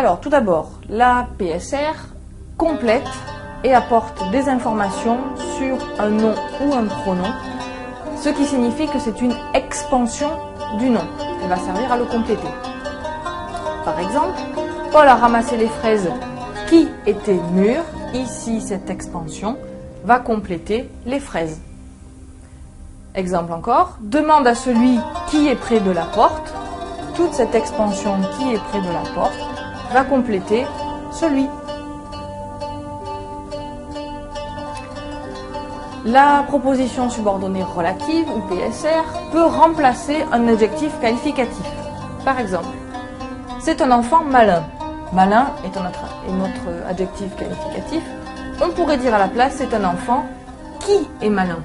Alors, tout d'abord, la PSR complète et apporte des informations sur un nom ou un pronom, ce qui signifie que c'est une expansion du nom. Elle va servir à le compléter. Par exemple, Paul a ramassé les fraises qui étaient mûres. Ici, cette expansion va compléter les fraises. Exemple encore, demande à celui qui est près de la porte. Toute cette expansion qui est près de la porte va compléter celui. La proposition subordonnée relative, ou PSR, peut remplacer un adjectif qualificatif. Par exemple, c'est un enfant malin. Malin est notre adjectif qualificatif. On pourrait dire à la place, c'est un enfant qui est malin.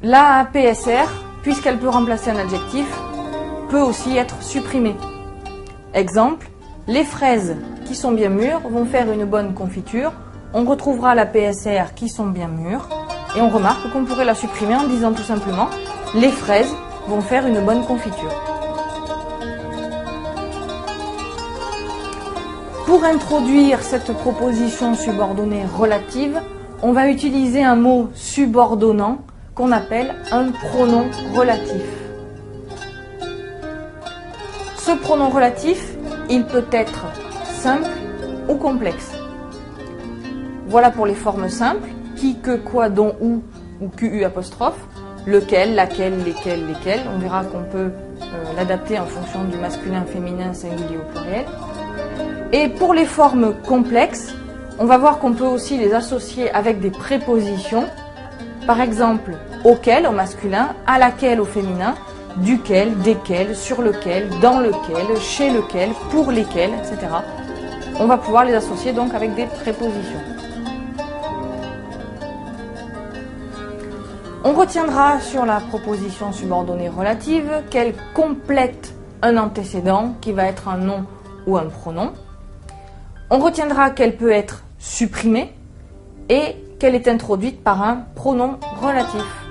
La PSR, puisqu'elle peut remplacer un adjectif, peut aussi être supprimée. Exemple, les fraises qui sont bien mûres vont faire une bonne confiture. On retrouvera la PSR qui sont bien mûres et on remarque qu'on pourrait la supprimer en disant tout simplement les fraises vont faire une bonne confiture. Pour introduire cette proposition subordonnée relative, on va utiliser un mot subordonnant qu'on appelle un pronom relatif. Ce pronom relatif, il peut être simple ou complexe. Voilà pour les formes simples, qui, que, quoi, dont, ou QU apostrophe, lequel, laquelle, lesquels, lesquels. On verra qu'on peut l'adapter en fonction du masculin, féminin, singulier ou pluriel. Et pour les formes complexes, on va voir qu'on peut aussi les associer avec des prépositions. Par exemple, auquel au masculin, à laquelle au féminin, duquel, desquels, sur lequel, dans lequel, chez lequel, pour lesquels, etc. On va pouvoir les associer donc avec des prépositions. On retiendra sur la proposition subordonnée relative qu'elle complète un antécédent qui va être un nom ou un pronom. On retiendra qu'elle peut être supprimée et qu'elle est introduite par un pronom relatif.